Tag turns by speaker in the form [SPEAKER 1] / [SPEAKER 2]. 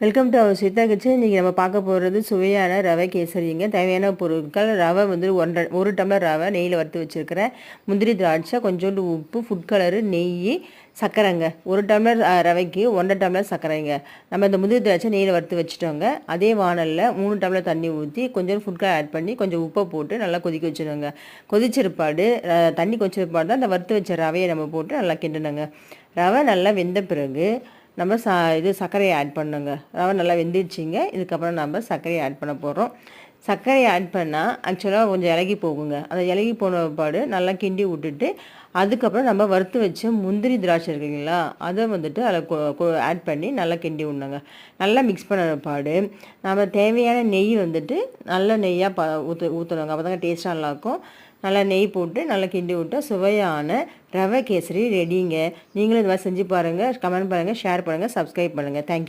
[SPEAKER 1] Welcome to our Shweta kitchen. இன்றைக்கி நம்ம பார்க்க போகிறது சுவையான ரவை கேசரிங்க. தேவையான பொருட்கள்: ரவை வந்து ஒரு டம்ளர் ரவை நெய்யில் வறுத்து வச்சுருக்கிறேன். முந்திரி, திராட்சை, கொஞ்சோண்டு உப்பு, ஃபுட் கலரு, நெய், சர்க்கரைங்க. ஒரு டம்ளர் ரவைக்கு 1.5 டம்ளர் சர்க்கரைங்க. நம்ம இந்த முந்திரி திராட்சை நெய்யில் வறுத்து வச்சுட்டோங்க. அதே வானலில் 3 டம்ளர் தண்ணி ஊற்றி கொஞ்சம் ஃபுட் கலர் ஆட் பண்ணி கொஞ்சம் உப்பை போட்டு நல்லா கொதிக்க வச்சுடுங்க. கொதிச்சிருப்பாடு தண்ணி கொதிச்சிருப்பாடு தான் அந்த வறுத்து வச்ச ரவையை நம்ம போட்டு நல்லா கிண்டணுங்க. ரவை நல்லா வெந்த பிறகு நம்ம சர்க்கரையை ஆட் பண்ணுங்க. ரவை நல்லா வெந்துடுச்சிங்க. இதுக்கப்புறம் நம்ம சர்க்கரையை ஆட் பண்ண போகிறோம். சர்க்கரையை ஆட் பண்ணால் ஆக்சுவலாக கொஞ்சம் இலகி போகுங்க. அந்த இலகி போன பாடு நல்லா கிண்டி விட்டுட்டு அதுக்கப்புறம் நம்ம வறுத்து வச்ச முந்திரி திராட்சை இருக்குங்களா, அதை வந்துட்டு அதில் ஆட் பண்ணி நல்லா கிண்டி விடணுங்க. நல்லா மிக்ஸ் பண்ண பாடு நம்ம தேவையான நெய் வந்துட்டு நல்ல நெய்யாக ஊற்றணுங்க. அப்போ தாங்க டேஸ்ட்டாக நல்லாயிருக்கும். நல்லா நெய் போட்டு நல்லா கிண்டி விட்டு சுவையான ரவை கேசரி ரெடிங்க. நீங்களும் இது மாதிரி செஞ்சு பாருங்கள். கமெண்ட் பண்ணுங்கள், ஷேர் பண்ணுங்கள், சப்ஸ்கிரைப் பண்ணுங்கள். தேங்க்யூ.